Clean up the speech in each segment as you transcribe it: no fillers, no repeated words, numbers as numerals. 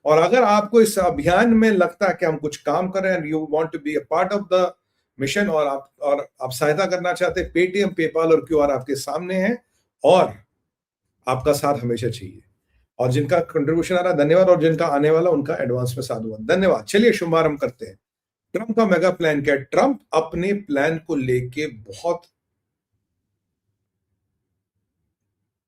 और अगर आपको इस अभियान में लगता है कि हम कुछ काम कर रहे हैं, you want to be a part of the mission, और आप सहायता करना चाहते हैं, पेटीएम, पेपाल और क्यूआर आपके सामने है, और आपका साथ हमेशा चाहिए। और जिनका कंट्रीब्यूशन आ रहा है धन्यवाद, और जिनका आने वाला उनका एडवांस में साधुवाद, धन्यवाद। चलिए शुभारंभ करते हैं। ट्रंप का मेगा प्लान क्या है? ट्रंप अपने प्लान को लेके बहुत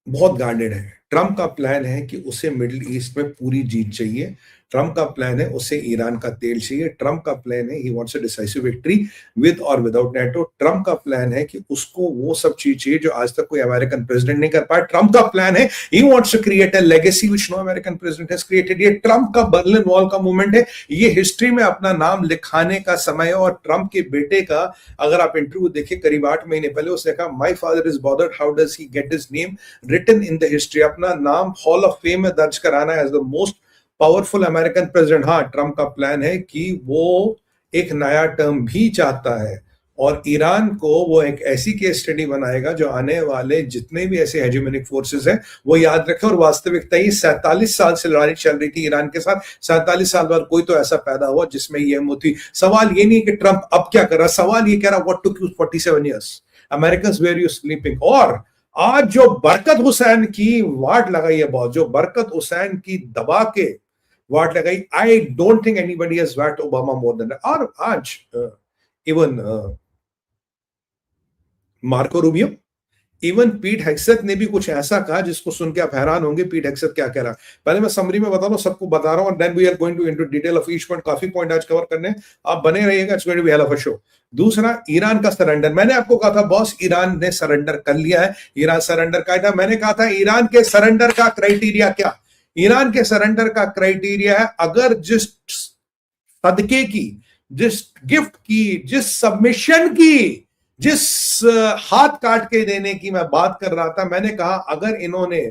बहुत गार्डेड है। ट्रंप का प्लान है कि उसे मिडिल ईस्ट में पूरी जीत चाहिए। ट्रंप का प्लान है उसे ईरान का तेल चाहिए। ट्रंप का प्लान है he wants a decisive victory with और विदाउट नेटो। ट्रंप का प्लान है कि उसको वो सब चीज चाहिए जो आज तक कोई अमेरिकन प्रेसिडेंट नहीं कर पाया। ट्रंप का प्लान है he wants to create a legacy which no American president has created. ये ट्रंप का बर्लिन वॉल का मूवमेंट है। ये हिस्ट्री में अपना नाम लिखाने का समय है। और ट्रंप के बेटे का अगर आप इंटरव्यू देखिए करीब 8 महीने पहले, उसने कहा my father is bothered how does he get his name written in the history. अपना नाम हॉल ऑफ फेम में दर्ज कराना as the most powerful American president. हाँ, ट्रंप का प्लान है कि वो एक नया टर्म भी चाहता है, और ईरान को वो एक ऐसी केस स्टडी बनाएगा जो आने वाले जितने भी ऐसे हेजेमोनिक फोर्सेस हैं वो याद रखे। और वास्तविकता ही 47 साल से लड़ाई चल रही थी ईरान के साथ। 47 साल बाद कोई तो ऐसा पैदा हुआ जिसमें ये हिम्मत थी। सवाल ये नहीं कि ट्रंप अब क्या कर रहा, सवाल ये कह रहा what took you 47 years, Americans were you sleeping. और आज जो बरकत हुसैन की वाट लगाई है, बहुत जो बरकत हुसैन की दबा के वाट लगाई, I don't think anybody has vet Obama more than. और आज इवन मार्को रूबियो, इवन पीट हेग्सेथ ने भी कुछ ऐसा कहा जिसको सुन के आप हैरान होंगे। पीट हेग्सेथ क्या कह रहा है, पहले मैं समरी में बता रहा हूं, सबको बता रहा हूं, then we are going to into detail of each point. काफी पॉइंट आज कवर करने, आप बने रहिएगा, it's going to be hell of a show. दूसरा, ईरान का सरेंडर। मैंने आपको कहा था बॉस ईरान ने सरेंडर कर लिया है, ईरान सरेंडर का था। मैंने कहा था ईरान के सरेंडर का क्राइटेरिया क्या? ईरान के सरेंडर का क्राइटेरिया है अगर जिस सदके की, जिस गिफ्ट की, जिस सबमिशन की, जिस हाथ काट के देने की मैं बात कर रहा था, मैंने कहा अगर इन्होंने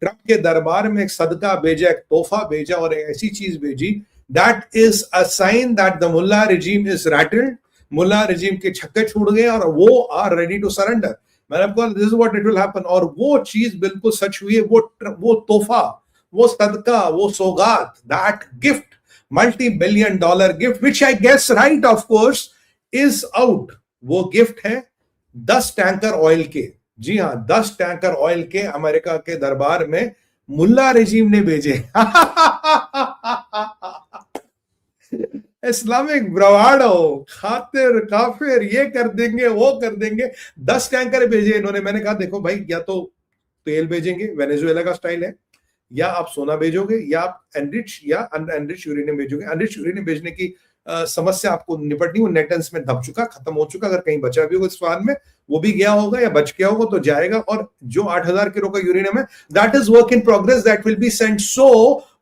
ट्रंप के दरबार में एक सदका भेजा, एक तोहफा भेजा और एक ऐसी चीज भेजी, that is a sign that the mullah regime is rattled, मुल्ला रिजीम के छक्के छूट गए और वो आर रेडी टू सरेंडर। मैंने आपको this is what it will happen. और वो चीज बिल्कुल सच हुई है। वो तोहफा, वो सदका, वो सौगात, that gift, multi-billion dollar gift, which I guess right of course is out. वो गिफ्ट है 10 टैंकर ऑयल के। जी हां, 10 टैंकर ऑयल के अमेरिका के दरबार में मुल्ला रेजिम ने भेजे। इस्लामिक ब्रवाडो, खातिर काफिर, ये कर देंगे वो कर देंगे। 10 टैंकर भेजे इन्होंने। मैंने कहा देखो भाई, या तो तेल भेजेंगे, वेनेजुएला का स्टाइल है, या आप सोना भेजोगे, या आप एनरिच या अनएनरिच यूरेनियम भेजोगे। अनरिच यूरेनियम भेजने की समस्या आपको निपटनी, वो नेटन्स में दब चुका, खत्म हो चुका। अगर कहीं बचा भी होगा इस्फहान में, वो भी गया होगा या बच गया होगा तो जाएगा। और जो 8000 किलो का यूरेनियम है, that is work in progress, that will be sent. So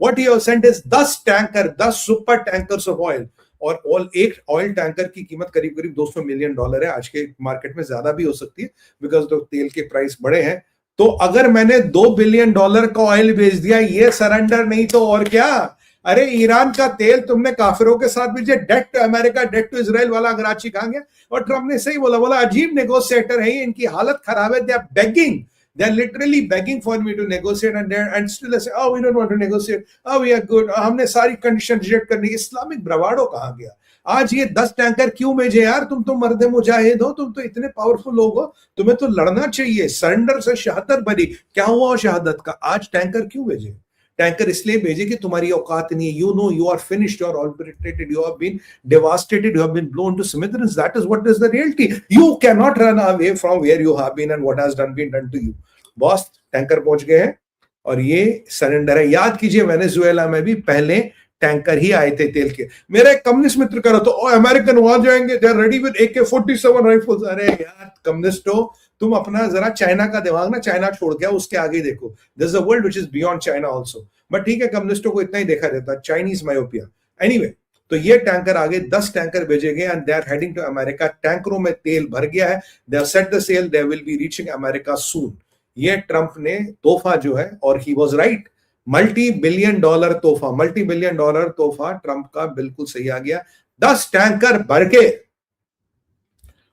what you have sent is 10 tanker, 10 super tankers of oil. और एक ऑयल टैंकर की कीमत करीब करीब $200 मिलियन है। आज के मार्केट में ज्यादा भी हो सकती है, बिकॉज तो तेल के प्राइस बढ़े हैं। तो अगर मैंने $2 बिलियन का ऑयल भेज दिया, ये सरेंडर नहीं तो और क्या? अरे ईरान का तेल तुमने काफिरों के साथ भेजे। Death to America, death to Israel वाला गराची कहां गया? और ट्रंप ने सही बोला अजीब नेगोशिएटर है, इनकी हालत खराब है। They are begging, they are literally begging for me to negotiate, and still they say oh we don't want to negotiate, oh we are good, हमने सारी कंडीशन रिजेक्ट करनी। इस्लामिक ब्रवाडो कहां गया? आज ये 10 टैंकर क्यों भेजे यार? तुम तो मर्द मुजाहिद हो, तुम तो इतने पावरफुल लोग हो, तुम्हें तो लड़ना चाहिए। सरेंडर से शहादत बनी। क्या हुआ शहादत का? आज टैंकर क्यों भेजे? टैंकर इसलिए भेजे कि तुम्हारी औकात नहीं है। You know you are finished, you are obliterated, you have been devastated, you have been blown to smithereens. That is what is the reality. You cannot run away from where you have been and what has been done to you. Boss, tanker पहुंच गए हैं और ये surrender है। याद कीजिए Venezuela में भी पहले टैंकर ही आए थे तेल के। मेरा एक कम्युनिस्ट मित्र कह रहा था अमेरिकन वहां जाएंगे, they are ready with AK-47 rifles. अरे यार कम्युनिस्ट हो तुम, अपना जरा चाइना का दिमाग ना चाइना छोड़ के उसके आगे देखो। This is a world which is beyond China also. But ठीक है, कम्युनिस्टों को इतना ही देखा जाता है, चाइनीज मायोपिया। एनीवे, तो ये टैंकर आगे 10 टैंकर भेजे गए and they are heading to America. टैंकरों में तेल भर गया है। They have set the sail, they will be reaching America soon. ये ट्रंप ने तोहफा जो है, और ही वाज राइट, $multi-billion तोहफा, $multi-billion तोहफा ट्रंप का बिल्कुल सही आ गया। 10 टैंकर भर के।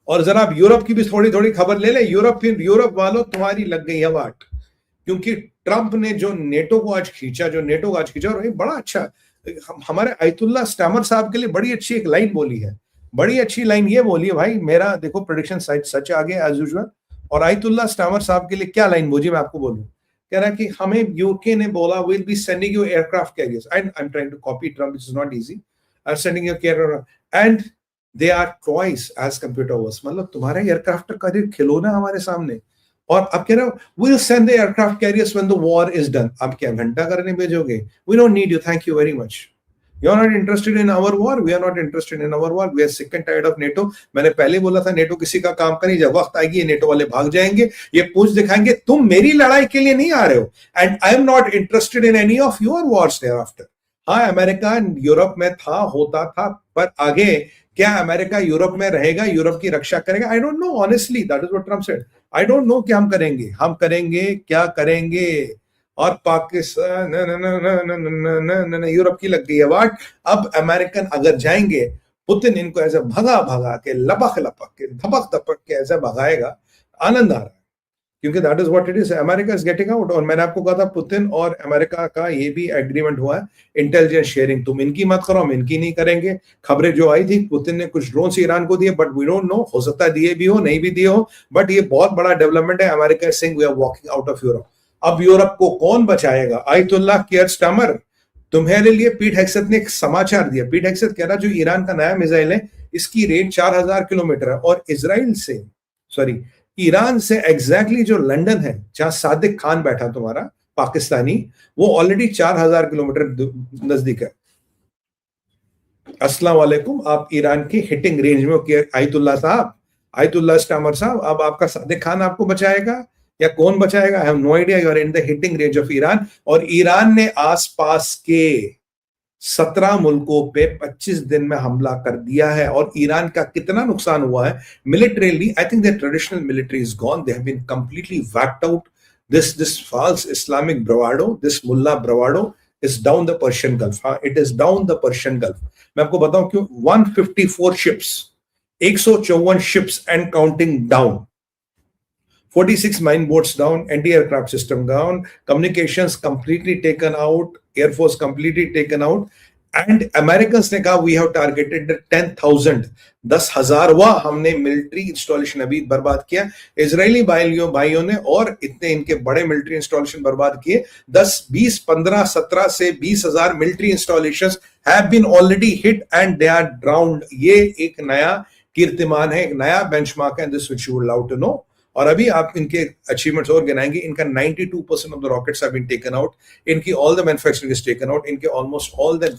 और जरा आप यूरोप की भी थोड़ी थोड़ी खबर ले ले। यूरोप वालों, तुम्हारी लग गई है वाट, क्योंकि ट्रंप ने जो नेटो को आज खींचा, और बड़ा अच्छा हमारे आयतुल्लाह स्टैमर साहब के लिए बड़ी अच्छी एक लाइन बोली है, बड़ी अच्छी लाइन ये बोली है भाई, मेरा देखो प्रेडिक्शन सच आ गया एज यूजुअल। और आयतुल्लाह स्टैमर साहब के लिए क्या लाइन बोली मैं आपको बोलूं, कह रहा है कि हमें यूके ने बोला will be sending you aircraft carriers, I am trying to copy Trump, which is not easy, are sending you aircraft and they are twice as computer worse, मतलब तुम्हारे एयरक्राफ्ट का खिलौना हमारे सामने। और अब कह रहे हो will send the aircraft carriers when the war is done, अब क्या घंटा करने भेजोगे, we don't need you, thank you very much, you are not interested in our war, we are not interested in our war, we are sick and tired of NATO. मैंने पहले बोला था NATO किसी का काम करें, जब वक्त आएगी ये नेटो वाले भाग जाएंगे, ये पूछ दिखाएंगे तुम मेरी लड़ाई के लिए नहीं आ रहे हो, and I am not interested in any of your wars thereafter. हाँ अमेरिका यूरोप में था, होता था, पर आगे क्या अमेरिका यूरोप में रहेगा, यूरोप की रक्षा करेगा, आई don't know honestly, that is what Trump said, I don't no क्या हम करेंगे क्या करेंगे। और पाकिस्तान यूरोप की लग गई है वाट। अब अमेरिकन अगर जाएंगे, पुतिन इनको ऐसे भगा भगा के लपक लपक के धपक धपक के ऐसे भगाएगा, आनंद आ रहा है, क्योंकि that is what it is, America is getting out. और मैंने आपको कहा था पुतिन और अमेरिका का ये भी एग्रीमेंट हुआ है, इंटेलिजेंस शेयरिंग, तुम इनकी मत करो, हम इनकी नहीं करेंगे। खबरें जो आई थी पुतिन ने कुछ ड्रोन ईरान को दिए, बट वी डोंट नो, हो सकता है दिए भी हो नहीं भी दिए हो, बट ये बहुत बड़ा डेवलपमेंट है। America is saying we are walking out of Europe. अब यूरोप को कौन बचाएगा? आयतुल्लाह कियर स्टैमर तुम्हारे लिए पीट हेग्सेथ ने एक समाचार दिया। पीट हेग्सेथ कह रहा जो ईरान का नया मिसाइल है इसकी रेंज 4000 किलोमीटर है, और इजराइल से ईरान से एग्जैक्टली जो लंदन है जहां सादिक खान बैठा तुम्हारा पाकिस्तानी, वो ऑलरेडी 4000 किलोमीटर नजदीक है। अस्सलाम वालेकुम, आप ईरान की हिटिंग रेंज में हो आयतुल्लाह साहब, आयतुल्लाह स्टैमर साहब। अब आपका सादिक खान आपको बचाएगा या कौन बचाएगा? I have no idea, you are in the hitting range of Iran. और ईरान ने आसपास के 17 मुल्कों पे 25 दिन में हमला कर दिया है। और ईरान का कितना नुकसान हुआ है militarily, I think the traditional military is gone, they have been completely wiped out. This false Islamic bravado, this mullah bravado is down the Persian Gulf. हाँ, it is down the Persian Gulf. मैं आपको बताऊं क्यों। 154 ships, 154 ships and counting down, 46 mine boats down, anti-aircraft system down, communications completely taken out, Air Force completely taken out, and Americans ने कहा we have targeted 10,000, 10,000 हमने military installation अभी बर्बाद किया। इजरायली भाइयों ने और इतने इनके बड़े मिलिट्री इंस्टॉलेशन बर्बाद किए। 10, 20, 15, 17 से 20,000 military installations have been already hit and they are drowned. ये एक नया कीर्तिमान है, एक नया बेंचमार्क है, this which you would love to know. और अभी आप इनके अचीवमेंट्स और गिनाएंगे। इनका 92% of the rockets have been taken out, इनकी all the manufacturing is taken out, इनके almost all the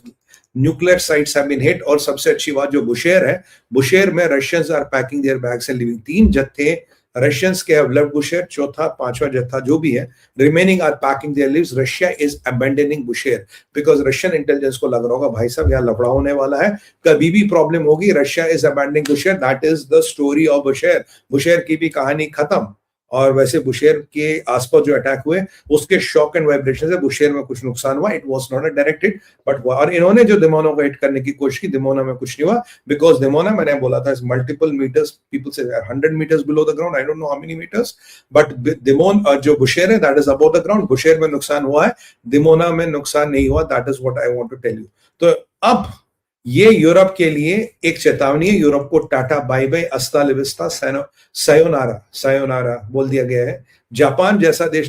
nuclear sites have been hit. और सबसे अच्छी बात जो बुशेर है, बुशेर में Russians are packing their bags and leaving. 3 जत्थे रशियंस के हैव लेफ्ट बुशेर, चौथा 5वां जत्था जो भी है remaining are packing their lives. Russia is abandoning Bushehr because Russian intelligence को लग रहा होगा भाई साहब यहाँ लफड़ा होने वाला है, कभी भी प्रॉब्लम होगी। Russia is abandoning Bushehr, that is the story of Bushehr. Bushehr की भी कहानी खत्म। और वैसे बुशेर के आसपास जो अटैक हुए उसके शॉक एंड वाइब्रेशन से बुशेर में कुछ नुकसान हुआ। It was not a directed but, और इन्होंने जो दिमोना को हिट करने की कोशिश की, दिमोना में कुछ नहीं हुआ बिकॉज दिमोना, मैंने बोला था, इज मल्टीपल मीटर्स, पीपल से 100 metres below the ground, I don't know how many metres, but Dimona जो बुशेर है that is above the ground. Bushehr में नुकसान हुआ है, दिमोना में नुकसान नहीं हुआ। That is what I want to tell you. तो अब ये यूरोप के लिए एक चेतावनी है, यूरोप को टाटा बाय बाय, अस्ता लिविस्ता, सायोनारा, सायोनारा बोल दिया गया है। जापान जैसा देश